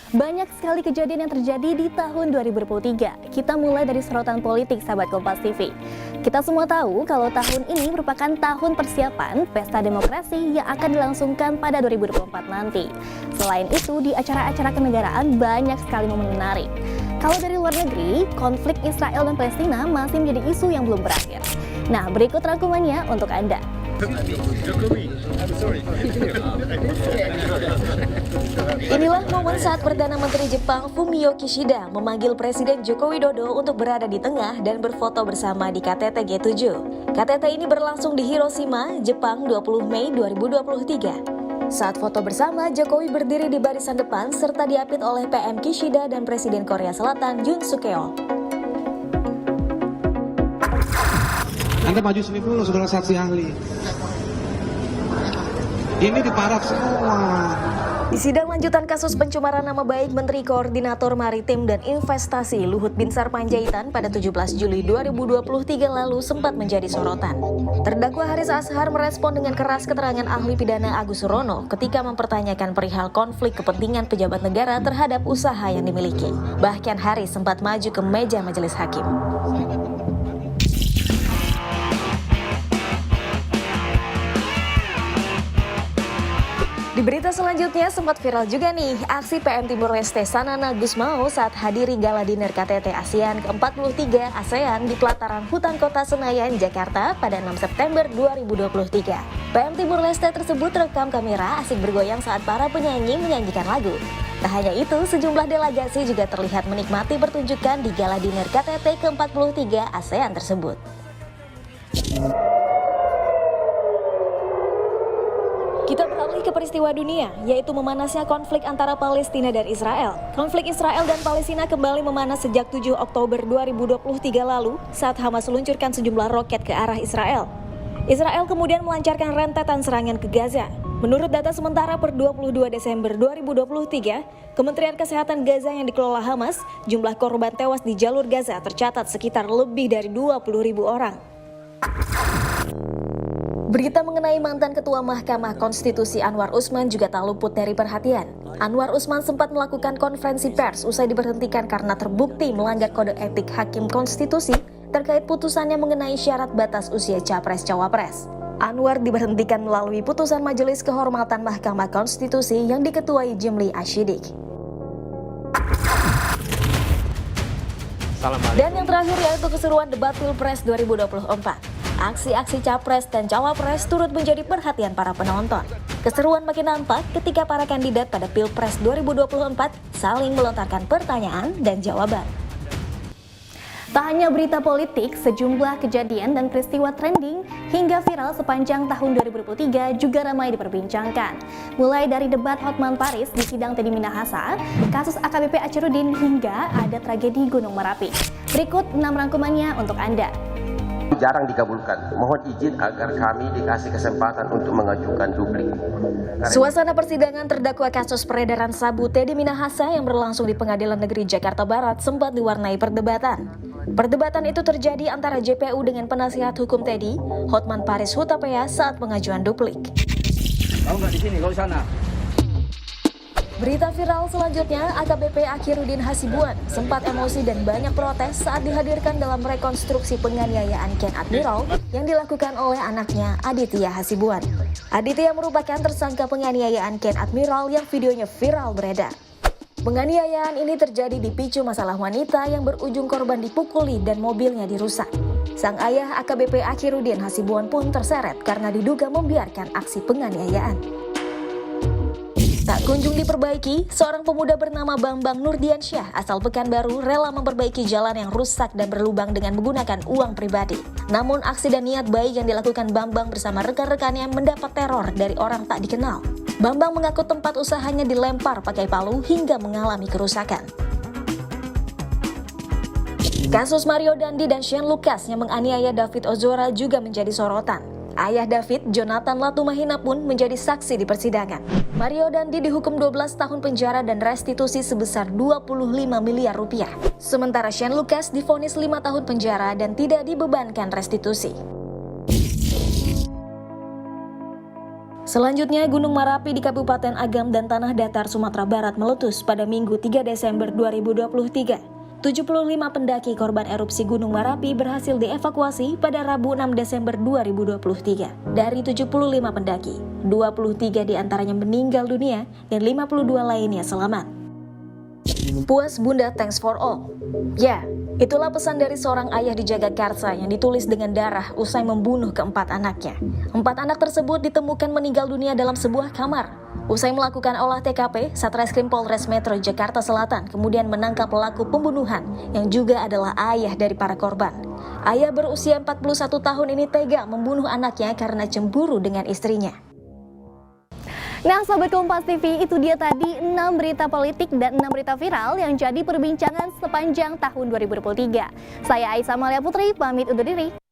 Banyak sekali kejadian yang terjadi di tahun 2023. Kita mulai dari sorotan politik, sahabat Kompas TV. Kita semua tahu kalau tahun ini merupakan tahun persiapan pesta demokrasi yang akan dilangsungkan pada 2024 nanti. Selain itu, di acara-acara kenegaraan banyak sekali momen menarik. Kalau dari luar negeri, konflik Israel dan Palestina masih menjadi isu yang belum berakhir. Nah, berikut rangkumannya untuk Anda. Inilah momen saat Perdana Menteri Jepang Fumio Kishida memanggil Presiden Joko Widodo untuk berada di tengah dan berfoto bersama di KTT G7. KTT ini berlangsung di Hiroshima, Jepang 20 Mei 2023. Saat foto bersama, Jokowi berdiri di barisan depan serta diapit oleh PM Kishida dan Presiden Korea Selatan Yoon Suk Yeol. Anda maju sini dulu, saudara saksi ahli. Ini diparaf semua. Di sidang lanjutan kasus pencemaran nama baik Menteri Koordinator Maritim dan Investasi Luhut Binsar Panjaitan pada 17 Juli 2023 lalu sempat menjadi sorotan. Terdakwa Haris Azhar merespon dengan keras keterangan ahli pidana Agus Surono ketika mempertanyakan perihal konflik kepentingan pejabat negara terhadap usaha yang dimiliki. Bahkan Haris sempat maju ke meja majelis hakim. Di berita selanjutnya sempat viral juga nih aksi PM Timur Leste Sanana Gusmao saat hadiri gala dinner KTT ASEAN ke-43 ASEAN di pelataran Hutan Kota Senayan, Jakarta pada 6 September 2023. PM Timur Leste tersebut rekam kamera asik bergoyang saat para penyanyi menyanyikan lagu. Tak hanya itu, sejumlah delegasi juga terlihat menikmati pertunjukan di gala dinner KTT ke-43 ASEAN tersebut. Kita beralih ke peristiwa dunia, yaitu memanasnya konflik antara Palestina dan Israel. Konflik Israel dan Palestina kembali memanas sejak 7 Oktober 2023 lalu saat Hamas meluncurkan sejumlah roket ke arah Israel. Israel kemudian melancarkan rentetan serangan ke Gaza. Menurut data sementara per 22 Desember 2023, Kementerian Kesehatan Gaza yang dikelola Hamas, jumlah korban tewas di jalur Gaza tercatat sekitar lebih dari 20.000 orang. Berita mengenai mantan Ketua Mahkamah Konstitusi Anwar Usman juga tak luput dari perhatian. Anwar Usman sempat melakukan konferensi pers usai diberhentikan karena terbukti melanggar kode etik Hakim Konstitusi terkait putusannya mengenai syarat batas usia Capres-Cawapres. Anwar diberhentikan melalui putusan Majelis Kehormatan Mahkamah Konstitusi yang diketuai Jimli Ashidik. Dan yang terakhir yaitu keseruan debat Pilpres 2024. Aksi-aksi Capres dan Cawapres turut menjadi perhatian para penonton. Keseruan makin nampak ketika para kandidat pada Pilpres 2024 saling melontarkan pertanyaan dan jawaban. Tak hanya berita politik, sejumlah kejadian dan peristiwa trending hingga viral sepanjang tahun 2023 juga ramai diperbincangkan. Mulai dari debat Hotman Paris di sidang Teddy Minahasa, kasus AKBP Akhirudin hingga ada tragedi Gunung Merapi. Berikut 6 rangkumannya untuk Anda. Jarang dikabulkan. Mohon izin agar kami dikasih kesempatan untuk mengajukan duplik. Suasana persidangan terdakwa kasus peredaran sabu Teddy Minahasa yang berlangsung di Pengadilan Negeri Jakarta Barat sempat diwarnai perdebatan. Perdebatan itu terjadi antara JPU dengan penasihat hukum Teddy, Hotman Paris Hutapea saat pengajuan duplik. Kalau nggak di sini, kalau di sana. Berita viral selanjutnya, AKBP Akhirudin Hasibuan sempat emosi dan banyak protes saat dihadirkan dalam rekonstruksi penganiayaan Ken Admiral yang dilakukan oleh anaknya Aditya Hasibuan. Aditya merupakan tersangka penganiayaan Ken Admiral yang videonya viral beredar. Penganiayaan ini terjadi dipicu masalah wanita yang berujung korban dipukuli dan mobilnya dirusak. Sang ayah AKBP Akhirudin Hasibuan pun terseret karena diduga membiarkan aksi penganiayaan. Tak kunjung diperbaiki, seorang pemuda bernama Bambang Nurdiansyah asal Pekanbaru rela memperbaiki jalan yang rusak dan berlubang dengan menggunakan uang pribadi. Namun aksi dan niat baik yang dilakukan Bambang bersama rekan-rekannya mendapat teror dari orang tak dikenal. Bambang mengaku tempat usahanya dilempar pakai palu hingga mengalami kerusakan. Kasus Mario Dandi dan Shane Lucas yang menganiaya David Ozora juga menjadi sorotan. Ayah David, Jonathan Latumahina pun menjadi saksi di persidangan. Mario Dandi dihukum 12 tahun penjara dan restitusi sebesar 25 miliar rupiah. Sementara Shane Lucas divonis 5 tahun penjara dan tidak dibebankan restitusi. Selanjutnya, Gunung Merapi di Kabupaten Agam dan Tanah Datar, Sumatera Barat meletus pada Minggu 3 Desember 2023. 75 pendaki korban erupsi Gunung Merapi berhasil dievakuasi pada Rabu 6 Desember 2023. Dari 75 pendaki, 23 diantaranya meninggal dunia dan 52 lainnya selamat. Puas Bunda, thanks for all. Ya, itulah pesan dari seorang ayah di Jagakarsa yang ditulis dengan darah usai membunuh keempat anaknya. 4 anak tersebut ditemukan meninggal dunia dalam sebuah kamar. Usai melakukan olah TKP, Satreskrim Polres Metro Jakarta Selatan kemudian menangkap pelaku pembunuhan yang juga adalah ayah dari para korban. Ayah berusia 41 tahun ini tega membunuh anaknya karena cemburu dengan istrinya. Nah, Sobat Kompas TV, itu dia tadi 6 berita politik dan 6 berita viral yang jadi perbincangan sepanjang tahun 2023. Saya Aisyah Malia Putri, pamit undur diri.